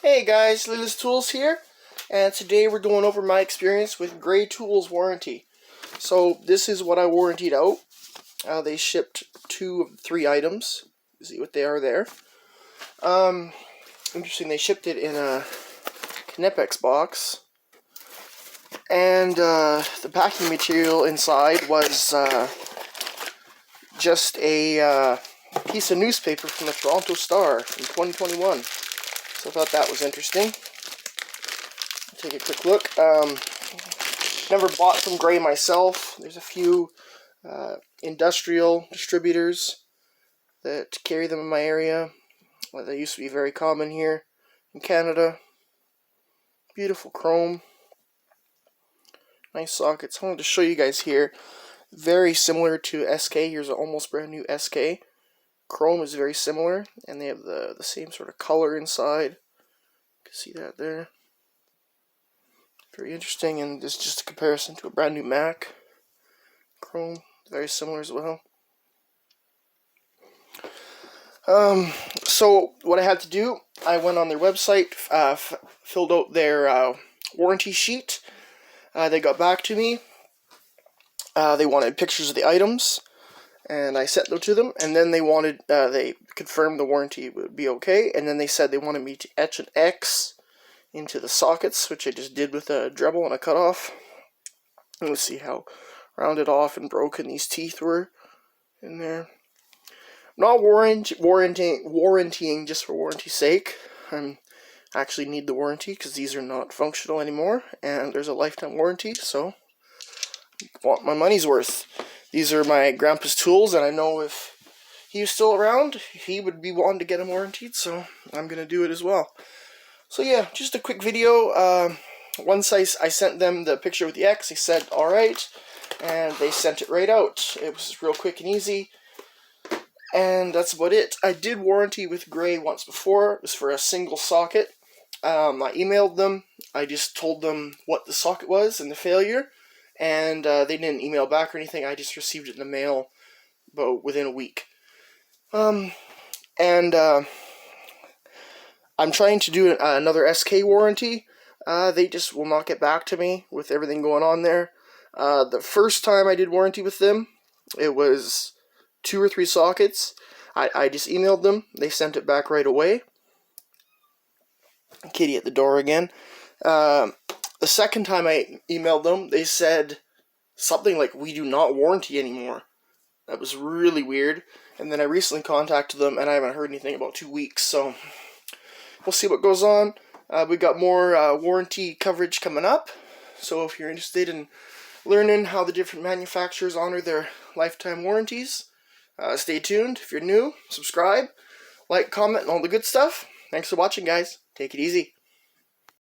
Hey guys, Lily's Tools here, and today we're going over my experience with Gray Tools warranty. So this is what I warrantied out. They shipped 2 of the 3 items. You see what they are there. Interesting, they shipped it in a Knipex box, and the packing material inside was just a piece of newspaper from the Toronto Star from 2021. So I thought that was interesting. Take a quick look. Never bought from Gray myself. There's a few industrial distributors that carry them in my area. Well, they used to be very common here in Canada. Beautiful chrome. Nice sockets. I wanted to show you guys here. Very similar to SK. Here's an almost brand new SK. Chrome is very similar, and they have the same sort of color inside. You can see that there. Very interesting, and this is just a comparison to a brand new Mac. Chrome, very similar as well. So what I had to do, I went on their website, filled out their warranty sheet. They got back to me. They wanted pictures of the items, and I sent them to them. And then they confirmed the warranty would be okay. And then they said they wanted me to etch an X into the sockets, which I just did with a Dremel and a cutoff. And let's see how rounded off and broken these teeth were in there. I'm not warrantying just for warranty's sake. I actually need the warranty because these are not functional anymore, and there's a lifetime warranty, so I want my money's worth. These are my grandpa's tools, and I know if he was still around, he would be wanting to get them warranted, so I'm going to do it as well. So yeah, just a quick video. Once I sent them the picture with the X, they said alright, and they sent it right out. It was real quick and easy, and that's about it. I did warranty with Gray once before. It was for a single socket. I emailed them. I just told them what the socket was and the failure, and they didn't email back or anything. I just received it in the mail about within a week. I'm trying to do another SK warranty. They just will not get back to me with everything going on there. The first time I did warranty with them, it was 2 or 3 sockets. I just emailed them. They sent it back right away. Kitty at the door again. The second time I emailed them, they said something like, "We do not warranty anymore." That was really weird. And then I recently contacted them, and I haven't heard anything about 2 weeks, so we'll see what goes on. We got more warranty coverage coming up, so if you're interested in learning how the different manufacturers honor their lifetime warranties, stay tuned. If you're new, subscribe, like, comment, and all the good stuff. Thanks for watching, guys. Take it easy.